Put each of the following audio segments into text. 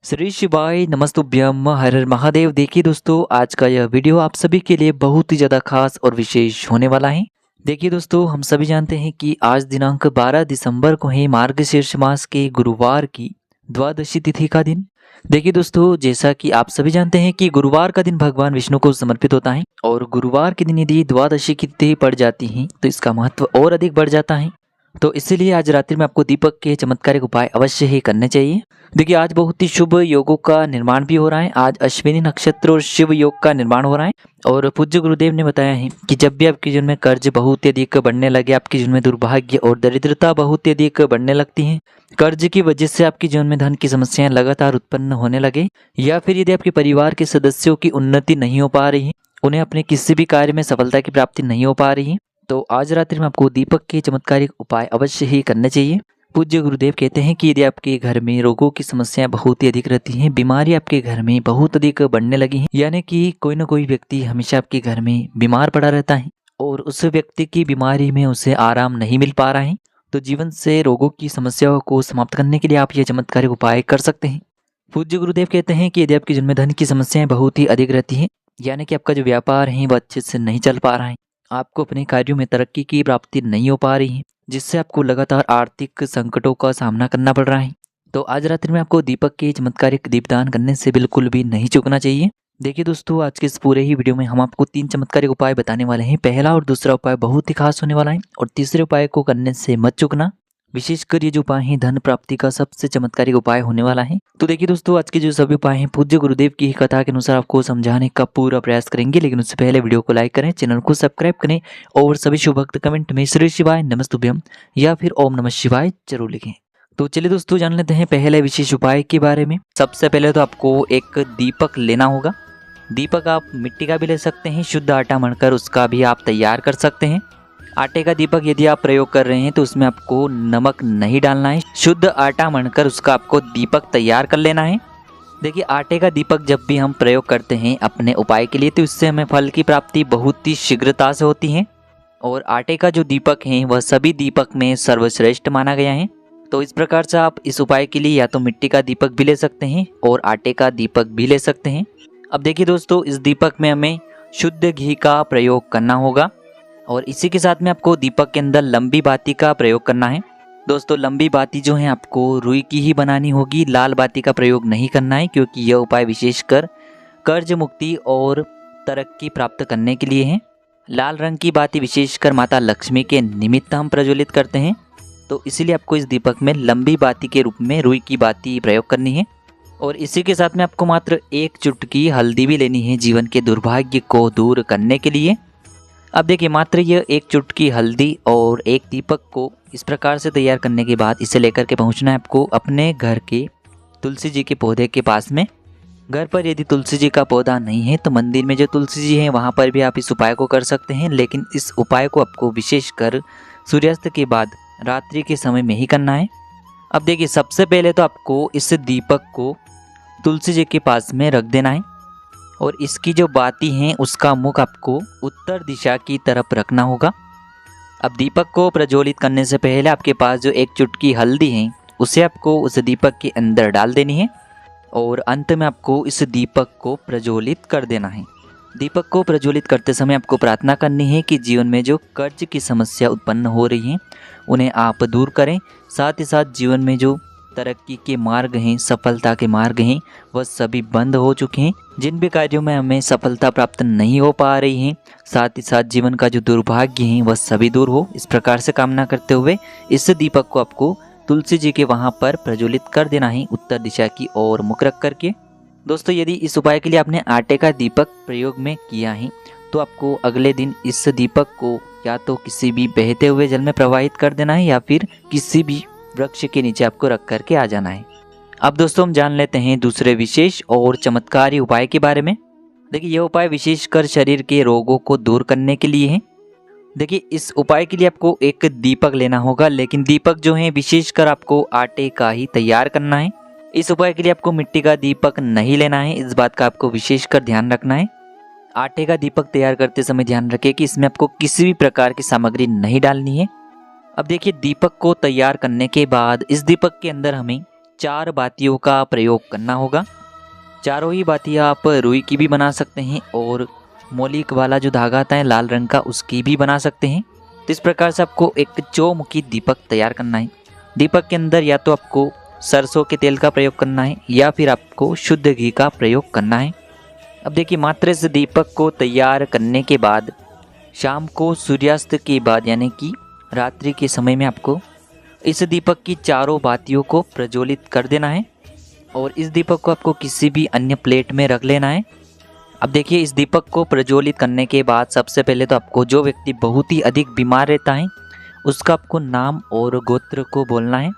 श्री शिवाय नमस्तुभ्यम हर हर महादेव। देखिए दोस्तों, आज का यह वीडियो आप सभी के लिए बहुत ही ज़्यादा खास और विशेष होने वाला है। देखिए दोस्तों, हम सभी जानते हैं कि आज दिनांक 12 दिसंबर को है मार्गशीर्ष मास के गुरुवार की द्वादशी तिथि का दिन। देखिए दोस्तों, जैसा कि आप सभी जानते हैं कि गुरुवार का दिन भगवान विष्णु को समर्पित होता है और गुरुवार के दिन यदि द्वादशी की तिथि पड़ जाती है तो इसका महत्व और अधिक बढ़ जाता है। तो इसीलिए आज रात्रि में आपको दीपक के चमत्कारिक उपाय अवश्य ही करने चाहिए। देखिए, आज बहुत ही शुभ योगों का निर्माण भी हो रहा है। आज अश्विनी नक्षत्र और शिव योग का निर्माण हो रहा है और पूज्य गुरुदेव ने बताया है कि जब भी आपके जीवन में कर्ज बहुत ही अधिक बढ़ने लगे, आपके जीवन में दुर्भाग्य और दरिद्रता बहुत ही अधिक बढ़ने लगती है, कर्ज की वजह से आपके जीवन में धन की समस्याएं लगातार उत्पन्न होने लगे, या फिर यदि आपके परिवार के सदस्यों की उन्नति नहीं हो पा रही है, उन्हें अपने किसी भी कार्य में सफलता की प्राप्ति नहीं हो पा रही है, तो आज रात्रि में आपको दीपक के चमत्कारिक उपाय अवश्य ही करने चाहिए। पूज्य गुरुदेव कहते हैं कि यदि आपके घर में रोगों की समस्याएं बहुत ही अधिक रहती हैं, बीमारी आपके घर में बहुत अधिक बढ़ने लगी हैं, यानी कि कोई ना कोई व्यक्ति हमेशा आपके घर में बीमार पड़ा रहता है और उस व्यक्ति की बीमारी में उसे आराम नहीं मिल पा रहा है, तो जीवन से रोगों की समस्याओं को समाप्त करने के लिए आप ये चमत्कारिक उपाय कर सकते हैं। पूज्य गुरुदेव कहते हैं कि यदि आपके जीवन में धन की समस्याएं बहुत ही अधिक रहती हैं, यानी कि आपका जो व्यापार है वह अच्छे से नहीं चल पा रहा है, आपको अपने कार्यों में तरक्की की प्राप्ति नहीं हो पा रही है, जिससे आपको लगातार आर्थिक संकटों का सामना करना पड़ रहा है, तो आज रात्रि में आपको दीपक के चमत्कारिक दीपदान करने से बिल्कुल भी नहीं चूकना चाहिए। देखिए दोस्तों, आज के इस पूरे ही वीडियो में हम आपको 3 चमत्कारिक उपाय बताने वाले हैं। पहला और दूसरा उपाय बहुत ही खास होने वाला है और तीसरे उपाय को करने से मत चूकना। विशेषकर ये जो उपाय है धन प्राप्ति का सबसे चमत्कारिक उपाय होने वाला है। तो देखिए दोस्तों, आज के जो सभी उपाय हैं पूज्य गुरुदेव की कथा के अनुसार आपको समझाने का पूरा प्रयास करेंगे, लेकिन उससे पहले वीडियो को लाइक करें, चैनल को सब्सक्राइब करें और सभी शुभ भक्त कमेंट में श्री शिवाय नमस्तुभ्यम या फिर ओम नमः शिवाय जरूर लिखें। तो चलिए दोस्तों, जान लेते हैं पहले विशेष उपाय के बारे में। सबसे पहले तो आपको एक दीपक लेना होगा। दीपक आप मिट्टी का भी ले सकते हैं, शुद्ध आटा मढ़कर उसका भी आप तैयार कर सकते हैं। आटे का दीपक यदि आप प्रयोग कर रहे हैं तो उसमें आपको नमक नहीं डालना है, शुद्ध आटा मढ़कर उसका आपको दीपक तैयार कर लेना है। देखिए, आटे का दीपक जब भी हम प्रयोग करते हैं अपने उपाय के लिए तो इससे हमें फल की प्राप्ति बहुत ही शीघ्रता से होती है और आटे का जो दीपक है वह सभी दीपक में सर्वश्रेष्ठ माना गया है। तो इस प्रकार से आप इस उपाय के लिए या तो मिट्टी का दीपक भी ले सकते हैं और आटे का दीपक भी ले सकते हैं। अब देखिए दोस्तों, इस दीपक में हमें शुद्ध घी का प्रयोग करना होगा और इसी के साथ में आपको दीपक के अंदर लंबी बाती का प्रयोग करना है। दोस्तों, लंबी बाती जो है आपको रुई की ही बनानी होगी, लाल बाती का प्रयोग नहीं करना है, क्योंकि यह उपाय विशेषकर कर्ज मुक्ति और तरक्की प्राप्त करने के लिए है। लाल रंग की बाती विशेषकर माता लक्ष्मी के निमित्त हम प्रज्वलित करते हैं, तो इसीलिए आपको इस दीपक में लंबी बाती के रूप में रुई की बाती प्रयोग करनी है। और इसी के साथ में आपको मात्र 1 चुटकी हल्दी भी लेनी है जीवन के दुर्भाग्य को दूर करने के लिए। अब देखिए, मात्र यह 1 चुटकी हल्दी और एक दीपक को इस प्रकार से तैयार करने के बाद इसे लेकर के पहुंचना है आपको अपने घर के तुलसी जी के पौधे के पास में। घर पर यदि तुलसी जी का पौधा नहीं है तो मंदिर में जो तुलसी जी हैं वहां पर भी आप इस उपाय को कर सकते हैं, लेकिन इस उपाय को आपको विशेषकर सूर्यास्त के बाद रात्रि के समय में ही करना है। अब देखिए, सबसे पहले तो आपको इस दीपक को तुलसी जी के पास में रख देना है और इसकी जो बाती है उसका मुख आपको उत्तर दिशा की तरफ रखना होगा। अब दीपक को प्रज्वलित करने से पहले आपके पास जो 1 चुटकी हल्दी है उसे आपको उस दीपक के अंदर डाल देनी है और अंत में आपको इस दीपक को प्रज्वलित कर देना है। दीपक को प्रज्वलित करते समय आपको प्रार्थना करनी है कि जीवन में जो कर्ज की समस्या उत्पन्न हो रही है उन्हें आप दूर करें, साथ ही साथ जीवन में जो तरक्की के मार्ग हैं, सफलता के मार्ग हैं, वह सभी बंद हो चुके हैं। जिन भी कार्यों में हमें सफलता प्राप्त नहीं हो पा रही है, साथ ही साथ जीवन का जो दुर्भाग्य है वह सभी दूर हो, इस प्रकार से कामना करते हुए इस दीपक को आपको तुलसी जी के वहां पर प्रज्वलित कर देना है, उत्तर दिशा की ओर मुख रख करके। दोस्तों, यदि इस उपाय के लिए आपने आटे का दीपक प्रयोग में किया है तो आपको अगले दिन इस दीपक को या तो किसी भी बहते हुए जल में प्रवाहित कर देना है या फिर किसी भी वृक्ष के नीचे आपको रख करके आ जाना है। अब दोस्तों, हम जान लेते हैं दूसरे विशेष और चमत्कारी उपाय के बारे में। देखिए, यह उपाय विशेषकर शरीर के रोगों को दूर करने के लिए है। देखिए, इस उपाय के लिए आपको एक दीपक लेना होगा, लेकिन दीपक जो है विशेषकर आपको आटे का ही तैयार करना है। इस उपाय के लिए आपको मिट्टी का दीपक नहीं लेना है, इस बात का आपको विशेषकर ध्यान रखना है। आटे का दीपक तैयार करते समय ध्यान रखें कि इसमें आपको किसी भी प्रकार की सामग्री नहीं डालनी है। अब देखिए, दीपक को तैयार करने के बाद इस दीपक के अंदर हमें 4 बातियों का प्रयोग करना होगा। चारों ही बातियाँ आप रुई की भी बना सकते हैं और मौलिक वाला जो धागा आता है लाल रंग का उसकी भी बना सकते हैं। तो इस प्रकार से आपको एक चौमुखी दीपक तैयार करना है। दीपक के अंदर या तो आपको सरसों के तेल का प्रयोग करना है या फिर आपको शुद्ध घी का प्रयोग करना है। अब देखिए मात्र इस दीपक को तैयार करने के बाद शाम को सूर्यास्त के बाद यानी कि रात्रि के समय में आपको इस दीपक की चारों बातियों को प्रज्वलित कर देना है और इस दीपक को आपको किसी भी अन्य प्लेट में रख लेना है। अब देखिए इस दीपक को प्रज्वलित करने के बाद सबसे पहले तो आपको जो व्यक्ति बहुत ही अधिक बीमार रहता है उसका आपको नाम और गोत्र को बोलना है।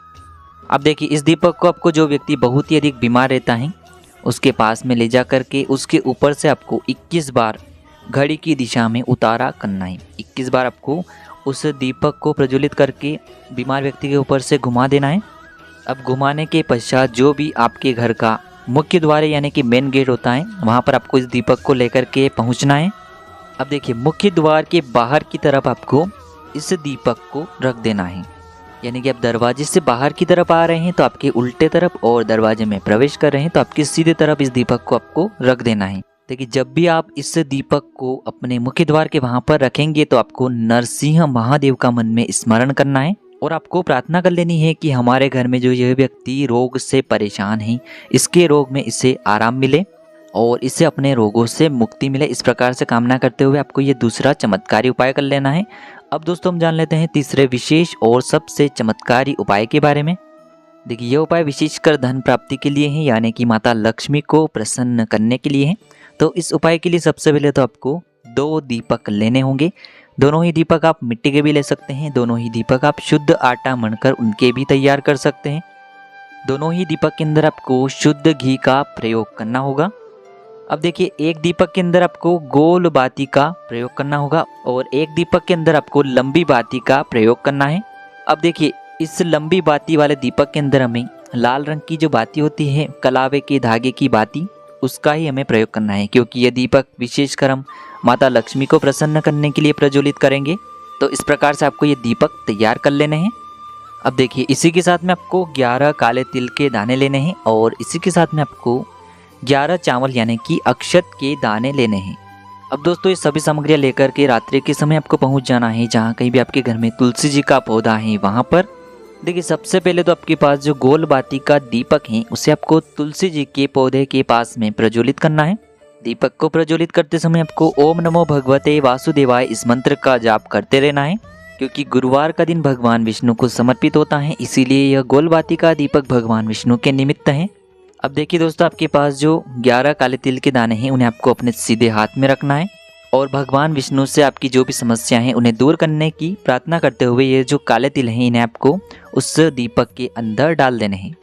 अब देखिए इस दीपक को आपको जो व्यक्ति बहुत ही अधिक बीमार रहता है उसके पास में ले जा करके उसके ऊपर से आपको 21 बार घड़ी की दिशा में उतारा करना है। 21 बार आपको उस दीपक को प्रज्वलित करके बीमार व्यक्ति के ऊपर से घुमा देना है। अब घुमाने के पश्चात जो भी आपके घर का मुख्य द्वार यानी कि मेन गेट होता है वहाँ पर आपको इस दीपक को लेकर के पहुँचना है। अब देखिए मुख्य द्वार के बाहर की तरफ आपको इस दीपक को रख देना है, यानी कि आप दरवाजे से बाहर की तरफ आ रहे हैं तो आपके उल्टे तरफ और दरवाजे में प्रवेश कर रहे हैं तो आपकी सीधे तरफ इस दीपक को आपको रख देना है। देखिए जब भी आप इस दीपक को अपने मुख्य द्वार के वहाँ पर रखेंगे तो आपको नरसिंह महादेव का मन में स्मरण करना है और आपको प्रार्थना कर लेनी है कि हमारे घर में जो यह व्यक्ति रोग से परेशान है इसके रोग में इसे आराम मिले और इसे अपने रोगों से मुक्ति मिले। इस प्रकार से कामना करते हुए आपको ये दूसरा चमत्कारी उपाय कर लेना है। अब दोस्तों हम जान लेते हैं तीसरे विशेष और सबसे चमत्कारी उपाय के बारे में। देखिए यह उपाय विशेषकर धन प्राप्ति के लिए है, यानी कि माता लक्ष्मी को प्रसन्न करने के लिए है। तो इस उपाय के लिए सबसे पहले तो आपको 2 दीपक लेने होंगे। दोनों ही दीपक आप मिट्टी के भी ले सकते हैं, दोनों ही दीपक आप शुद्ध आटा मढ़कर उनके भी तैयार कर सकते हैं। दोनों ही दीपक के अंदर आपको शुद्ध घी का प्रयोग करना होगा। अब देखिए एक दीपक के अंदर आपको गोल बाती का प्रयोग करना होगा और एक दीपक के अंदर आपको लंबी बाती का प्रयोग करना है। अब देखिए इस लंबी बाती वाले दीपक के अंदर हमें लाल रंग की जो बाती होती है कलावे के धागे की बाती उसका ही हमें प्रयोग करना है, क्योंकि यह दीपक विशेषकर हम माता लक्ष्मी को प्रसन्न करने के लिए प्रज्वलित करेंगे। तो इस प्रकार से आपको ये दीपक तैयार कर लेने हैं। अब देखिए इसी के साथ में आपको 11 काले तिल के दाने लेने हैं और इसी के साथ में आपको 11 चावल यानी कि अक्षत के दाने लेने हैं। अब दोस्तों ये सभी सामग्रियाँ लेकर के रात्रि के समय आपको पहुंच जाना है जहाँ कहीं भी आपके घर में तुलसी जी का पौधा है वहाँ पर। देखिए सबसे पहले तो आपके पास जो गोल बाती का दीपक है उसे आपको तुलसी जी के पौधे के पास में प्रज्वलित करना है। दीपक को प्रज्वलित करते समय आपको ओम नमो भगवते वासुदेवाय इस मंत्र का जाप करते रहना है, क्योंकि गुरुवार का दिन भगवान विष्णु को समर्पित होता है, इसीलिए यह गोल बाती का दीपक भगवान विष्णु के निमित्त है। अब देखिए दोस्तों आपके पास जो 11 काले तिल के दाने हैं उन्हें आपको अपने सीधे हाथ में रखना है और भगवान विष्णु से आपकी जो भी समस्या हैं उन्हें दूर करने की प्रार्थना करते हुए ये जो काले तिल हैं इन्हें आपको उस दीपक के अंदर डाल देने हैं।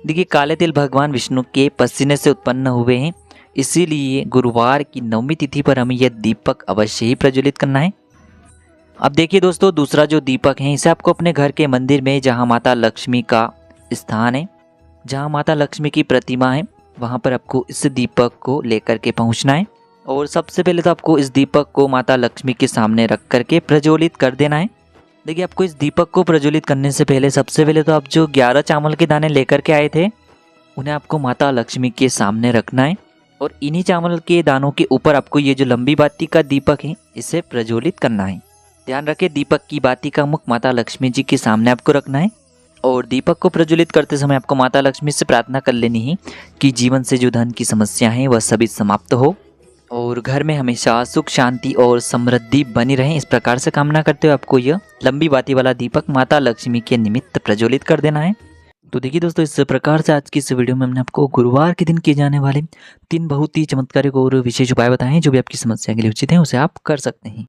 देखिए काले तिल भगवान विष्णु के पसीने से उत्पन्न हुए हैं, इसीलिए गुरुवार की 9वीं तिथि पर हमें यह दीपक अवश्य ही प्रज्वलित करना है। अब देखिए दोस्तों दूसरा जो दीपक है इसे आपको अपने घर के मंदिर में जहाँ माता लक्ष्मी का स्थान है, जहाँ माता लक्ष्मी की प्रतिमा है वहाँ पर आपको इस दीपक को लेकर के पहुँचना है और सबसे पहले तो आपको इस दीपक को माता लक्ष्मी के सामने रख करके प्रज्वलित कर देना है। देखिए आपको इस दीपक को प्रज्वलित करने से पहले सबसे पहले तो आप जो 11 चावल के दाने लेकर के आए थे उन्हें आपको माता लक्ष्मी के सामने रखना है और इन्हीं चावल के दानों के ऊपर आपको ये जो लंबी बाती का दीपक है इसे प्रज्वलित करना है। ध्यान रखें दीपक की बाती का मुख माता लक्ष्मी जी के सामने आपको रखना है और दीपक को प्रज्वलित करते समय आपको माता लक्ष्मी से प्रार्थना कर लेनी है कि जीवन से जो धन की समस्या है वह सभी समाप्त हो और घर में हमेशा सुख शांति और समृद्धि बनी रहे। इस प्रकार से कामना करते हुए आपको यह लंबी बाती वाला दीपक माता लक्ष्मी के निमित्त प्रज्वलित कर देना है। तो देखिए दोस्तों इस प्रकार से आज की इस वीडियो में हमने आपको गुरुवार के दिन किए जाने वाले 3 बहुत ही चमत्कारिक और विशेष उपाय बताए हैं जो भी आपकी समस्या के लिए उचित हैं उसे आप कर सकते हैं।